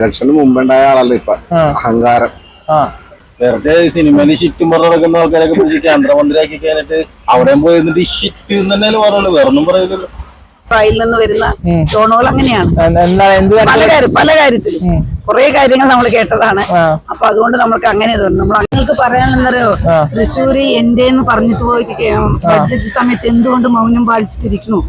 ഇലക്ഷന് മുമ്പുണ്ടായ ആളല്ല ഇപ്പൊ അഹങ്കാരം. വെറുതെ സിനിമയിൽ ഷിറ്റും പറഞ്ഞു നടക്കുന്ന ആൾക്കാരൊക്കെ പിടിച്ച് കേന്ദ്രമന്ത്രിയാക്കി കഴിഞ്ഞിട്ട് അവിടെ പോയിരുന്നിട്ട് ഷിറ്റ് തന്നെ പറയുള്ളൂ, വേറൊന്നും പറയില്ലല്ലോ. ട്രയലിൽ നിന്ന് വരുന്ന ടോണുകൾ അങ്ങനെയാണ് പല കാര്യത്തിലും കുറെ കാര്യങ്ങൾ നമ്മൾ കേട്ടതാണ്. അപ്പൊ അതുകൊണ്ട് നമ്മൾക്ക് അങ്ങനെ തോന്നുന്നു. നമ്മൾ നിങ്ങൾക്ക് പറയാനെന്നറിയോ, തൃശ്ശൂര് എന്റെ എന്ന് പറഞ്ഞിട്ട് പോയി ബഡ്ജറ്റ് സമയത്ത് എന്തുകൊണ്ട് മൗനം പാലിച്ചിരിക്കുന്നു,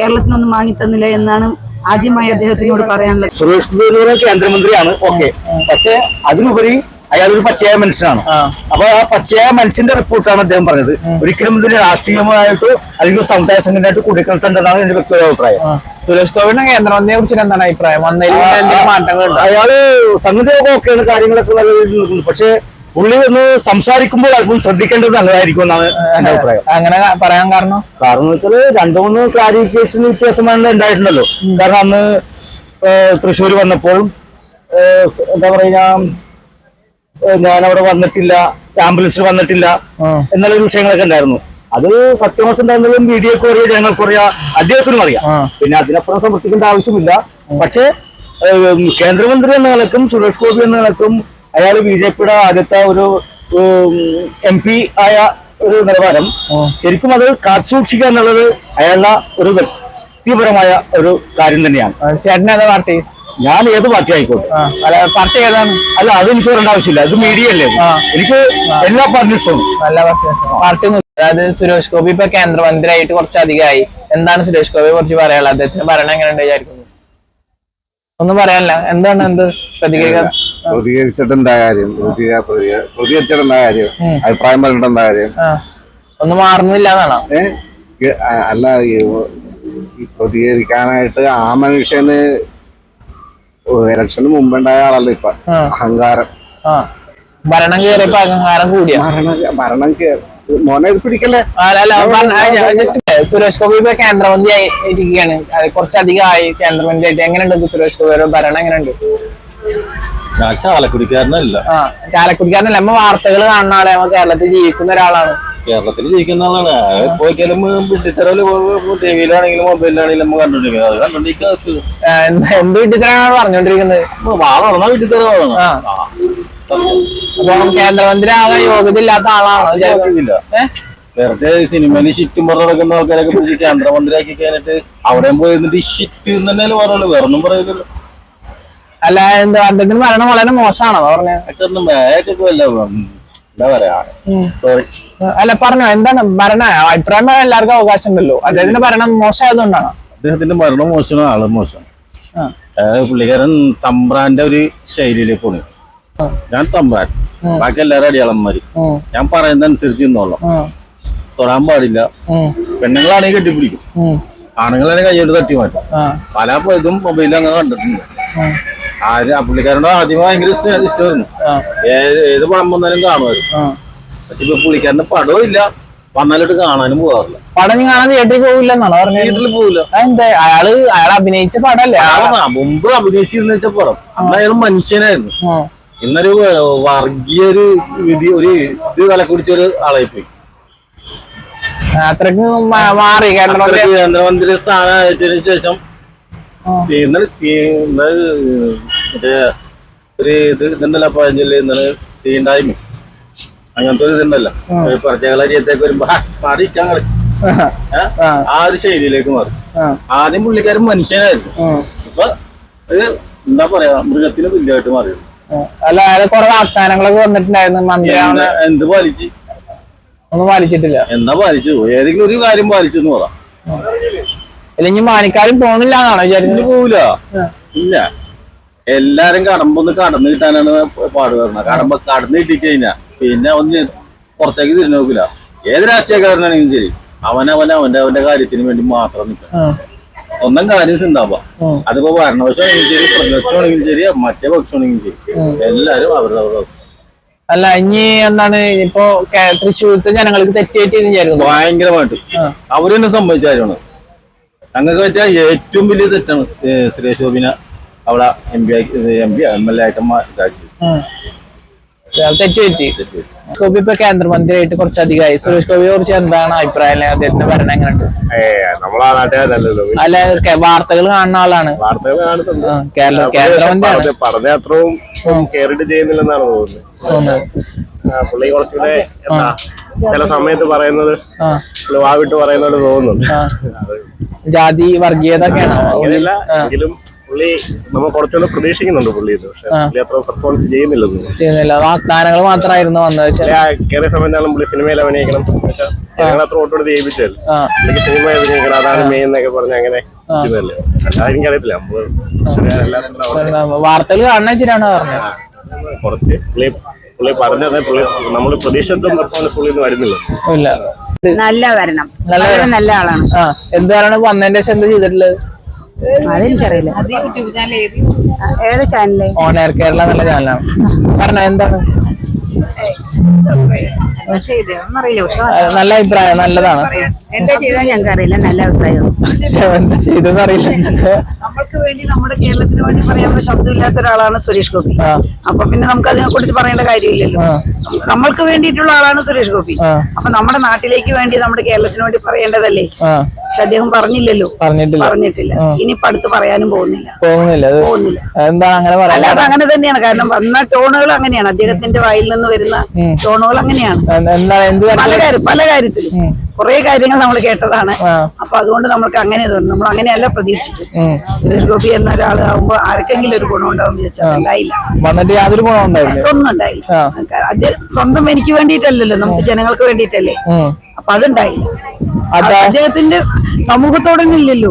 കേരളത്തിനൊന്നും വാങ്ങിത്തന്നില്ല എന്നാണ് ആദ്യമായി അദ്ദേഹത്തിനോട് പറയാനുള്ളത്. സുരേഷ് ഗോപി കേന്ദ്രമന്ത്രിയാണ്, ഓക്കെ. പക്ഷെ അതിനുപരി അയാളൊരു പച്ചയായ മനുഷ്യനാണ്. അപ്പൊ ആ പച്ചയായ മനുഷ്യന്റെ റിപ്പോർട്ടാണ് അദ്ദേഹം പറഞ്ഞത്. ഒരിക്കലും ഇതിന് രാഷ്ട്രീയമായിട്ട് അല്ലെങ്കിൽ സമുദായ സംഘടനയായിട്ട് കൂടിക്കലർത്തേണ്ടതാണ് എന്റെ വ്യക്തിപരമായ അഭിപ്രായം. സുരേഷ് ഗോപിയുടെ കേന്ദ്രമന്ത്രിയെ കുറിച്ച് എന്താണ് അഭിപ്രായം? മാറ്റങ്ങളുണ്ട്? അയാള് സംഗതിയൊക്കെ ഒക്കെയാണ്, കാര്യങ്ങളൊക്കെ നല്ല രീതിയിൽ നിൽക്കുന്നു. പക്ഷെ പുള്ളി ഒന്ന് സംസാരിക്കുമ്പോൾ അല്പം ശ്രദ്ധിക്കേണ്ടത് നല്ലതായിരിക്കും എന്നാണ് എന്റെ അഭിപ്രായം. അങ്ങനെ പറയാൻ കാരണം എന്ന് വെച്ചാൽ 2-3 ക്ലാരിഫിക്കേഷൻ വ്യത്യാസമാണ് ഉണ്ടായിട്ടുണ്ടല്ലോ. കാരണം അന്ന് തൃശ്ശൂർ വന്നപ്പോഴും എന്താ പറയാ, ഞാനവിടെ വന്നിട്ടില്ല, ആംബുലൻസിൽ വന്നിട്ടില്ല എന്നുള്ള വിഷയങ്ങളൊക്കെ ഉണ്ടായിരുന്നു. അത് സത്യവശം ഉണ്ടായിരുന്നതും മീഡിയക്കും അറിയാം, ജനങ്ങൾക്കും അറിയാം, അദ്ദേഹത്തിനും അറിയാം. പിന്നെ അതിനപ്പുറം സമർപ്പിക്കേണ്ട ആവശ്യമില്ല. പക്ഷെ കേന്ദ്രമന്ത്രി എന്ന നിലക്കും സുരേഷ് ഗോപി എന്ന നിലക്കും അയാൾ BJPയുടെ ആദ്യത്തെ ഒരു MP ആയ ഒരു നിലവാരം ശരിക്കും അത് കാത്തുസൂക്ഷിക്കുക എന്നുള്ളത് അയാളുടെ ഒരു വ്യക്തിപരമായ ഒരു കാര്യം തന്നെയാണ്. ചേട്ടൻ ഏതാ പാർട്ടി? ഞാൻ ഏത് പാർട്ടി ആയിക്കോട്ടെ. പാർട്ടി ഏതാണ്? അല്ല, അത് എനിക്ക് പറയേണ്ട ആവശ്യമില്ല, അത് മീഡിയ അല്ലേ. എനിക്ക് എല്ലാ പാർട്ടീസും പാർട്ടി. അതായത് സുരേഷ് ഗോപി ഇപ്പൊ കേന്ദ്രമന്ത്രിയായിട്ട് കുറച്ചധികമായി. എന്താണ് സുരേഷ് ഗോപിയെ കുറിച്ച് പറയാനുള്ളത്? അദ്ദേഹത്തിന് ഭരണം എങ്ങനെയുണ്ട് വിചാരിക്കുന്നു? ഒന്നും പറയാനില്ല. എന്താണ് പ്രതികരിച്ചിട്ട് എന്താ കാര്യം? പ്രതികരിച്ചിട്ട് എന്താ കാര്യം? അഭിപ്രായം പറഞ്ഞിട്ട് എന്താ കാര്യം? ഒന്നും മാറുന്നില്ല എന്നാണോ? അല്ല, ഈ പ്രതികരിക്കാനായിട്ട് ആ മനുഷ്യന് ഇലക്ഷന് മുമ്പുണ്ടായ ആളല്ല ഇപ്പൊ അഹങ്കാരം. ഭരണം കയറിയപ്പോ അഹങ്കാരം കൂടിയ ഭരണം മോനെ പിടിക്കല്ലേ. സുരേഷ് ഗോപി ഇപ്പൊ കേന്ദ്രമന്ത്രി ഇരിക്കുകയാണ്, കുറച്ചധികമായി കേന്ദ്രമന്ത്രിയായിട്ട്. എങ്ങനെയുണ്ട് സുരേഷ് ഗോപിയുടെ ഭരണം? എങ്ങനെയുണ്ട്? ഞാൻ ചാലക്കുടിക്കാരനല്ല. ചാലക്കുടിക്കാരനല്ല, നമ്മ വാർത്തകൾ കാണുന്ന ആളെ, നമ്മ കേരളത്തിൽ ജീവിക്കുന്ന ഒരാളാണ്. കേരളത്തിൽ ജീവിക്കുന്ന ആളാണ്. പോയിക്കാലും വീട്ടിത്തരല് ടിവിയിലാണെങ്കിലും മൊബൈലിലാണെങ്കിലും നമ്മൾ കണ്ടോണ്ടിരിക്കുന്നത്. അത് കണ്ടോണ്ടിരിക്കുക. എന്ത് വീട്ടിത്തരാണ് പറഞ്ഞോണ്ടിരിക്കുന്നത്? വാളാണോ വീട്ടിത്തര? അപ്പൊ കേന്ദ്രമന്ത്രി ആകാൻ യോഗ്യത ഇല്ലാത്ത ആളാണോ? വെറുതെ സിനിമയിൽ ഷിറ്റും പറഞ്ഞു നടക്കുന്ന ആൾക്കാരൊക്കെ പിടിച്ച് കേന്ദ്രമന്ത്രിയാക്കി കഴിഞ്ഞിട്ട് അവിടെ പോയിരുന്നിട്ട് ഷിറ്റ് തന്നെ പറയുള്ളൂ, വേറൊന്നും പറയില്ലല്ലോ. അല്ല, എന്താ അദ്ദേഹത്തിന് ഭരണം വളരെ മോശമാണോ പറഞ്ഞത്? എന്താ പറയാ, സോറി. അല്ല, പറഞ്ഞോ, എന്താണ് ഭരണം? അഭിപ്രായം പറയാൻ എല്ലാവർക്കും അവകാശം ഉണ്ടല്ലോ. അദ്ദേഹത്തിന്റെ ഭരണം മോശമായതുകൊണ്ടാണോ? അദ്ദേഹത്തിന്റെ ഭരണം മോശമാണ്, ആള് മോശം. പുള്ളിക്കാരൻ തമ്പ്രാന്റെ ഒരു ശൈലിയിലേക്ക് പോണു. ഞാൻ തമ്പ്രാൻ, ബാക്കി എല്ലാവരും അടിയാളന്മാര്. ഞാൻ പറയുന്ന അനുസരിച്ച് നിന്നോളാം, തൊടാൻ പാടില്ല. പെണ്ണുങ്ങളാണെങ്കിൽ കെട്ടിപ്പിടിക്കും, ആണുങ്ങളാണെങ്കിൽ കൈയോട്ട് തട്ടി മാറ്റും. പല ഇതും മൊബൈലിൽ അങ്ങനെ കണ്ടിട്ടുണ്ട്. പുള്ളിക്കാരനോട് ആദ്യമേ ഭയങ്കര ഇഷ്ടമായിരുന്നു, ഏത് പടം വന്നാലും കാണുമായിരുന്നു. പക്ഷെ ഇപ്പൊ പുള്ളിക്കാരന്റെ പടവും ഇല്ല, വന്നാലോട്ട് കാണാനും പോകാറില്ല. പടം കാണാൻ തിയേറ്ററിൽ പോകില്ലെന്നാണോ പറഞ്ഞത്? തിയേറ്ററിൽ പോകില്ല. എന്താ? അയാൾ അഭിനയിച്ച പടല്ലേ? മുമ്പ് അഭിനയിച്ചിരുന്ന വെച്ച പടം, അന്ന് അയാൾ മനുഷ്യനായിരുന്നു. ഇന്നൊരു വർഗീയ ഒരു വിധി, ഒരു ഇത് തലക്കുടിച്ചൊരു ആളായി പോയി. അത്രക്ക് മാറി കേന്ദ്രമന്ത്രി സ്ഥാനമായതിനു ശേഷം മറ്റേ ഒരു ഇതുണ്ടല്ലോ പഴഞ്ചൊല്ലി, ഇന്നലെ തീണ്ടായ്മ, അങ്ങനത്തെ ഒരു ഇതുണ്ടല്ലോ. പ്രജകളരിയത്തേക്ക് വരുമ്പോ മാറിയിരിക്കാൻ കളി, ആ ഒരു ശൈലിയിലേക്ക് മാറി. ആദ്യം പുള്ളിക്കാരൻ മനുഷ്യനായിരുന്നു, ഇപ്പൊ ഒരു എന്താ പറയാ, മൃഗത്തിന് തുല്യമായിട്ട് മാറിയത്. അല്ല, അയാൾ കുറെ വാഗ്ദാനങ്ങളൊക്കെ വന്നിട്ടുണ്ടായിരുന്നു. എന്ത് പാലിച്ച്? ഒന്നും പാലിച്ചിട്ടില്ല. എന്നാ പാലിച്ചു? ഏതെങ്കിലും ഒരു കാര്യം പാലിച്ചെന്ന് പറയാം. ഇല്ലെങ്കിൽ മാനിക്കാരും പോണില്ല എന്നാണോ വിചാരിക്കുന്നത്? പോവില്ല, ഇല്ല. എല്ലാരും കടമ്പൊന്ന് കടന്നു കിട്ടാനാണ് പാട് വരുന്നത്. കടന്നു കിട്ടിക്കഴിഞ്ഞാ പിന്നെ ഒന്ന് പുറത്തേക്ക് തിരിഞ്ഞു നോക്കില്ല. ഏത് രാഷ്ട്രീയക്കാരനാണെങ്കിലും ശരി, അവന്റെ കാര്യത്തിന് വേണ്ടി മാത്രം നിൽക്കാം. സ്വന്തം കാര്യം ചിന്താവാ. അതിപ്പോ ഭരണപക്ഷമാണെങ്കിലും ശരി, പ്രതിപക്ഷമാണെങ്കിലും ശരി, മറ്റേ പക്ഷമാണെങ്കിലും ശരി, എല്ലാരും അവരുടെ. അല്ല, ഇനി എന്താണ് ഇപ്പൊ തൃശ്ശൂരത്തെ ജനങ്ങൾക്ക് തെറ്റേറ്റി വിചാരിക്കുന്നു? ഭയങ്കരമായിട്ട് അവര് തന്നെ സംഭവിച്ച കാര്യമാണ്. ഞങ്ങൾക്ക് പറ്റിയ ഏറ്റവും വലിയ തെറ്റാണ് സുരേഷ് ഗോപിനെ അവിടെ MLA ആയിട്ട് ഇതാക്കി. തെറ്റുപറ്റി. ഗോപി ഇപ്പൊ കേന്ദ്രമന്ത്രിയായിട്ട് കുറച്ചധികമായി. സുരേഷ് ഗോപിയെ കുറിച്ച് എന്താണ് അഭിപ്രായം? അദ്ദേഹത്തിന്റെ ഭരണം എങ്ങനെയുണ്ട്? നമ്മളാ നാട്ടുകാരല്ലോ, അല്ല, വാർത്തകൾ കാണുന്ന ആളാണ്. വാർത്തകൾ കാണുന്നുണ്ട്. കേന്ദ്രമന്ത്രിയാണ്. പറഞ്ഞ അത്രയും കേറിട്ട് ചെയ്യുന്നില്ലെന്നാണ് തോന്നുന്നത്. പുള്ളി കുറച്ചുകൂടെ എന്താ ചില സമയത്ത് പറയുന്നത് വാവിട്ട് പറയുന്നത് തോന്നുന്നുണ്ട്. ജാതി വർഗീയതൊക്കെയാണ് എങ്കിലും പുള്ളി നമ്മൾ കുറച്ചുകൂടെ പ്രതീക്ഷിക്കുന്നുണ്ട് പുള്ളി. പക്ഷെ പുള്ളി അത്ര പെർഫോമൻസ് ചെയ്യുന്നില്ല. വാഗ്ദാനങ്ങൾ മാത്രമായിരുന്നു വന്നത്. കയറിയ സമയത്താണ് പുള്ളി സിനിമയിൽ അഭിനയിക്കണം, ഞങ്ങൾ അത്ര ഓട്ടോടുത്ത് ചെയ്യിപ്പിച്ചല്ലേ. പുള്ളിക്ക് സിനിമ അഭിനയിക്കണം, അതാണ് മെയിൻ എന്നൊക്കെ പറഞ്ഞ് അങ്ങനെ ചെയ്തല്ലേ. അല്ലാതെ എനിക്കറിയത്തില്ല. വാർത്തകൾ കാണുന്ന വെച്ചിട്ടാണ് പറഞ്ഞത്. കുറച്ച് പുള്ളി പറഞ്ഞത് നമ്മൾ പ്രതീക്ഷിച്ച പെർഫോമൻസ് പുള്ളി ഒന്നും വരുന്നില്ല. നല്ല വരണം, നല്ല ആളാണ്. എന്താണ് വന്നതിന്റെ ശേഷം എന്താ ചെയ്തിട്ടുള്ളത്? അതെനിക്കറിയില്ല. ഏത് ചാനല്? ഓൺ എയർ കേരള നല്ല ചാനലാണ്. പറഞ്ഞ എന്താണ്? നല്ല അഭിപ്രായം, നല്ലതാണ്. എന്താ ചെയ്താൽ ഞങ്ങൾക്ക് അറിയില്ല, നല്ല അഭിപ്രായം. എന്താ ചെയ്തെന്ന് അറിയില്ല. നമ്മൾക്ക് വേണ്ടി, നമ്മുടെ കേരളത്തിന് വേണ്ടി പറയാനുള്ള ശബ്ദമില്ലാത്ത ഒരാളാണ് സുരേഷ് ഗോപി. അപ്പൊ പിന്നെ നമുക്ക് അതിനെ കുറിച്ച് പറയേണ്ട കാര്യമില്ലല്ലോ. നമ്മൾക്ക് വേണ്ടിയിട്ടുള്ള ആളാണ് സുരേഷ് ഗോപി. അപ്പൊ നമ്മുടെ നാട്ടിലേക്ക് വേണ്ടി, നമ്മുടെ കേരളത്തിന് വേണ്ടി പറയേണ്ടതല്ലേ. പക്ഷെ അദ്ദേഹം പറഞ്ഞില്ലല്ലോ, പറഞ്ഞിട്ടില്ല. ഇനിയിപ്പോ അടുത്ത് പറയാനും പോകുന്നില്ല. എന്താ അങ്ങനെ പറയാ? അല്ലാതെ അങ്ങനെ തന്നെയാണ്. കാരണം വന്ന ടോണുകൾ അങ്ങനെയാണ്, അദ്ദേഹത്തിന്റെ വായിൽ നിന്ന് വരുന്ന ടോണുകൾ അങ്ങനെയാണ്. പല കാര്യത്തിലും കുറെ കാര്യങ്ങൾ നമ്മൾ കേട്ടതാണ്. അപ്പൊ അതുകൊണ്ട് നമ്മൾക്ക് അങ്ങനെ തോന്നുന്നു. നമ്മൾ അങ്ങനെയല്ല പ്രതീക്ഷിച്ചു. സുരേഷ് ഗോപി എന്ന ഒരാളാകുമ്പോ ആർക്കെങ്കിലും ഒരു ഗുണം ഉണ്ടാവും ചോദിച്ചാൽ ഉണ്ടായില്ല. ഒന്നും ഉണ്ടായില്ല. അത് സ്വന്തം എനിക്ക് വേണ്ടിയിട്ടല്ലല്ലോ, നമുക്ക് ജനങ്ങൾക്ക് വേണ്ടിയിട്ടല്ലേ. അപ്പൊ അതുണ്ടായില്ല. അദ്ദേഹത്തിന്റെ സമൂഹത്തോടൊന്നും ഇല്ലല്ലോ.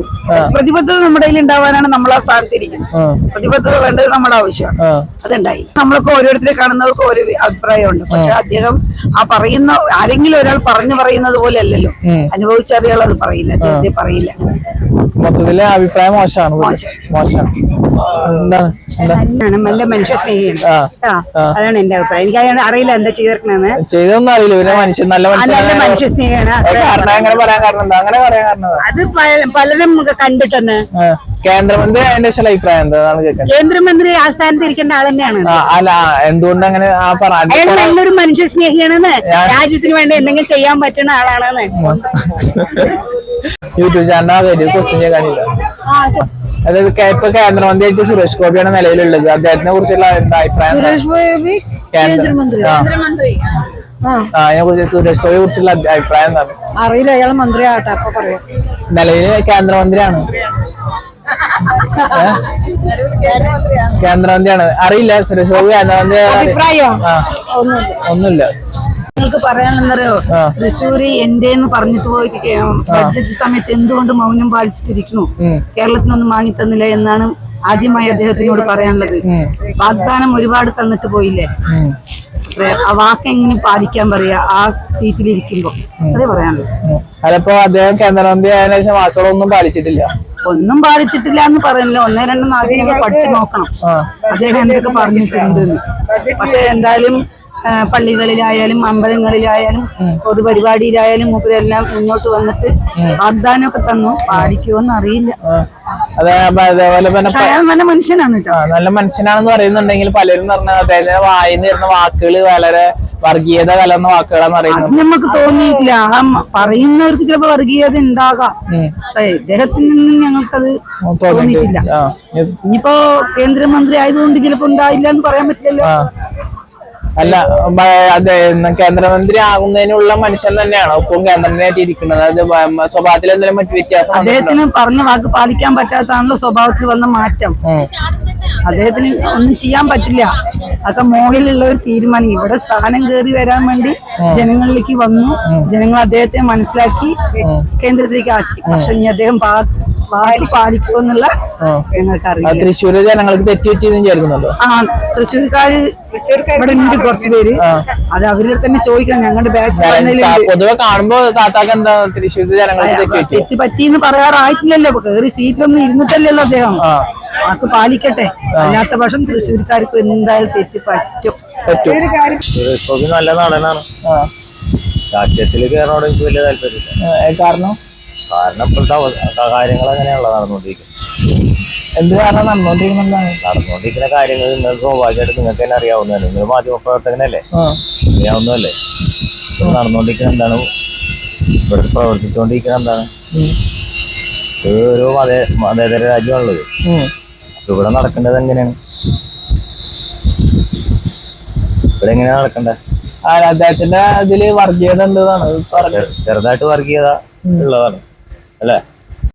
പ്രതിബദ്ധത നമ്മുടെ കയ്യിൽ ഉണ്ടാവാനാണ് നമ്മൾ ആ സ്ഥാനത്തിരിക്കുന്നത്. പ്രതിബദ്ധത വേണ്ടത് നമ്മുടെ ആവശ്യമാണ്. അതുണ്ടായില്ല. നമ്മളൊക്കെ ഓരോരുത്തരെ കാണുന്നവർക്ക് ഓരോ അഭിപ്രായമുണ്ട്. പക്ഷെ അദ്ദേഹം ആ പറയുന്ന ആരെങ്കിലും ഒരാൾ പറയുന്നത് പോലെ അല്ലല്ലോ. അനുഭവിച്ചറിയാൾ അത് പറയില്ല, അദ്ദേഹത്തെ പറയില്ല. മൊത്തത്തില് അഭിപ്രായം മോശമാണ്. നല്ല മനുഷ്യ സ്നേഹിയാണ്. അതാണ് എന്റെ അഭിപ്രായം. എനിക്ക് അറിയില്ല എന്താ ചെയ്തിരിക്കണെന്ന്. ചെയ്തൊന്നും അറിയില്ല. പിന്നെ മനുഷ്യൻ നല്ല മനുഷ്യ സ്നേഹിയാണ്. അങ്ങനെ പറയാൻ കാരണം എന്താ? അങ്ങനെ പറയാൻ കാരണം അത് പലരും കണ്ടിട്ടുണ്ട്. കേന്ദ്രമന്ത്രി അതിന്റെ ചില അഭിപ്രായം എന്താണെന്ന് കേൾക്കാൻ. കേന്ദ്രമന്ത്രി ആ സ്ഥാനത്ത് ഇരിക്കേണ്ട ആൾ തന്നെയാണ്. അല്ല, എന്തുകൊണ്ട് അങ്ങനെ അയാൾ നല്ലൊരു മനുഷ്യ സ്നേഹിയാണെന്ന്, രാജ്യത്തിന് വേണ്ടി എന്തെങ്കിലും ചെയ്യാൻ പറ്റുന്ന ആളാണെന്ന്. യൂട്യൂബ് ചാനൽ ക്വസ്റ്റ്യൻ ചെയ്യാനില്ല. അതായത് ഇപ്പൊ കേന്ദ്രമന്ത്രിയായിട്ട് സുരേഷ് ഗോപിയാണ് നിലവിലുള്ളത്. അദ്ദേഹത്തിനെ കുറിച്ചുള്ള എന്താ അഭിപ്രായം? അതിനെ കുറിച്ച് സുരേഷ് ഗോപിയെ കുറിച്ചുള്ള അഭിപ്രായം എന്താണ്? അറിയില്ല, അയാൾ മന്ത്രിയാകട്ടെ അപ്പൊ പറയാം. നിലവില് കേന്ദ്രമന്ത്രിയാണ്. കേന്ദ്രമന്ത്രിയാണ്. അറിയില്ല സുരേഷ് ഗോപി കേന്ദ്രമന്ത്രി. ഒന്നുമില്ല. നിങ്ങൾക്ക് പറയാനെന്നറിയോ, തൃശ്ശൂര് എന്റെ എന്ന് പറഞ്ഞിട്ട് പോയിട്ട് ബഡ്ജറ്റ് സമയത്ത് എന്തുകൊണ്ട് മൗനം പാലിച്ചിരിക്കുന്നു, കേരളത്തിനൊന്നും വാങ്ങി തന്നില്ല എന്നാണ് ആദ്യമായി അദ്ദേഹത്തിനോട് പറയാനുള്ളത്. വാഗ്ദാനം ഒരുപാട് തന്നിട്ട് പോയില്ലേ, ആ വാക്ക് എങ്ങനെ പാലിക്കാൻ പറയാ ആ സീറ്റിലിരിക്കുമ്പോ? അത്രേ പറയാനുള്ളത്. അതിപ്പോ അദ്ദേഹം കേന്ദ്രമന്ത്രി ആയതിനു ശേഷം വാക്കുകളൊന്നും പാലിച്ചിട്ടില്ല. ഒന്നും പാലിച്ചിട്ടില്ല എന്ന് പറയുന്നില്ല. 1-2 നാല് ഞങ്ങൾ പഠിച്ചു നോക്കണം അദ്ദേഹം എന്തൊക്കെ പറഞ്ഞിട്ടുണ്ട്. പക്ഷെ എന്തായാലും പള്ളികളിലായാലും അമ്പലങ്ങളിലായാലും പൊതുപരിപാടിയിലായാലും മൂപ്പരെല്ലാം മുന്നോട്ട് വന്നിട്ട് വാഗ്ദാനമൊക്കെ തന്നു. പാലിക്കുമോന്ന് അറിയില്ല. അതേപോലെ നല്ല മനുഷ്യനാണ് കേട്ടോ. നല്ല മനുഷ്യനാണെന്ന് പറയുന്നുണ്ടെങ്കിൽ പലരും പറഞ്ഞ അദ്ദേഹത്തിന്റെ വായിന്ന് വരുന്ന വാക്കുകൾ വളരെ വർഗീയത കലർന്ന വാക്കുകളാന്ന് പറയുന്നത്. അത് നമുക്ക് തോന്നിയിട്ടില്ല. ആ പറയുന്നവർക്ക് ചിലപ്പോ വർഗീയത ഉണ്ടാകാം. പക്ഷെ ഇദ്ദേഹത്തിൽ നിന്ന് ഞങ്ങൾക്കത് തോന്നിയിട്ടില്ല. ഇനിയിപ്പോ കേന്ദ്രമന്ത്രി ആയതുകൊണ്ട് ചിലപ്പോ ഉണ്ടായില്ല എന്ന് പറയാൻ പറ്റില്ലല്ലോ. അല്ല, കേന്ദ്രമന്ത്രി ആകുന്നതിനുള്ള മനുഷ്യൻ തന്നെയാണ് ഇപ്പം കേന്ദ്രമന്ത്രിയായിട്ട് ഇരിക്കുന്നത്. അതായത് സ്വഭാവത്തിൽ എന്തെങ്കിലും മറ്റു വ്യത്യാസം? അദ്ദേഹത്തിന് പറഞ്ഞ വാക്ക് പാലിക്കാൻ പറ്റാത്തതാണല്ലോ സ്വഭാവത്തിൽ വന്ന മാറ്റം. അദ്ദേഹത്തിന് ഒന്നും ചെയ്യാൻ പറ്റില്ല. അതൊക്കെ മോളിലുള്ള ഒരു തീരുമാനം. ഇവിടെ സ്ഥാനം കയറി വരാൻ വേണ്ടി ജനങ്ങളിലേക്ക് വന്നു. ജനങ്ങൾ അദ്ദേഹത്തെ മനസ്സിലാക്കി കേന്ദ്രത്തിലേക്ക് ആക്കി. പക്ഷെ ഇനി അദ്ദേഹം വാക്ക് പാലിക്കുമെന്നുള്ള ഞങ്ങൾക്കറിയാം. തൃശ്ശൂര് ജനങ്ങൾക്ക് തെറ്റുപറ്റിയെന്ന് വിചാരിക്കുന്നുണ്ടോ? തൃശ്ശൂർക്കാര് ഇവിടെ ഉണ്ട് കുറച്ച് പേര്. അത് അവരുടെ തന്നെ ചോദിക്കണം. ഞങ്ങളുടെ ബാച്ച് പൊതുവെ കാണുമ്പോ താത്താക്ക് എന്താ തൃശ്ശൂർ ജനങ്ങൾക്ക് തെറ്റ് പറ്റിയെന്ന് പറയാറായിട്ടില്ലല്ലോ. കയറി സീറ്റിലൊന്നും ഇരുന്നിട്ടല്ലല്ലോ അദ്ദേഹം. വാക്ക് പാലിക്കട്ടെ. അല്ലാത്ത പക്ഷം തൃശ്ശൂർക്കാർക്ക് എന്തായാലും തെറ്റ് പറ്റും. നല്ല നടനാണ്. രാഷ്ട്രീയത്തില് കയറണോട് എനിക്ക് വലിയ താല്പര്യമില്ല. കാരണം ഇപ്പോഴത്തെ കാര്യങ്ങൾ അങ്ങനെയുള്ള നടന്നുകൊണ്ടിരിക്കും. എന്ത് കാരണം നടന്നുകൊണ്ടിരിക്കുന്നുണ്ടാണ്? നടന്നുകൊണ്ടിരിക്കുന്ന കാര്യങ്ങൾ നിങ്ങൾക്ക് സ്വാഭാവികമായിട്ട് നിങ്ങൾക്ക് തന്നെ അറിയാവുന്നതാണ്. നിങ്ങൾ മാധ്യമപ്രവർത്തകനല്ലേ, അറിയാവുന്നതല്ലേ. നടന്നുകൊണ്ടിരിക്കുന്ന എന്താണ്, ഇവിടെ പ്രവർത്തിച്ചുകൊണ്ടിരിക്കുന്ന എന്താണ്, ഇത് ഒരു മതേതര രാജ്യമാണുള്ളത്. ഇവിടെ നടക്കേണ്ടത് എങ്ങനെയാണ്, ഇവിടെ എങ്ങനെയാണ് നടക്കേണ്ടത്? അദ്ദേഹത്തിന്റെ ഇതില് വർഗീയത ഉണ്ടെന്നാണ് പറഞ്ഞത്. ചെറുതായിട്ട് വർഗീയത ഉള്ളതാണ് അല്ലേ?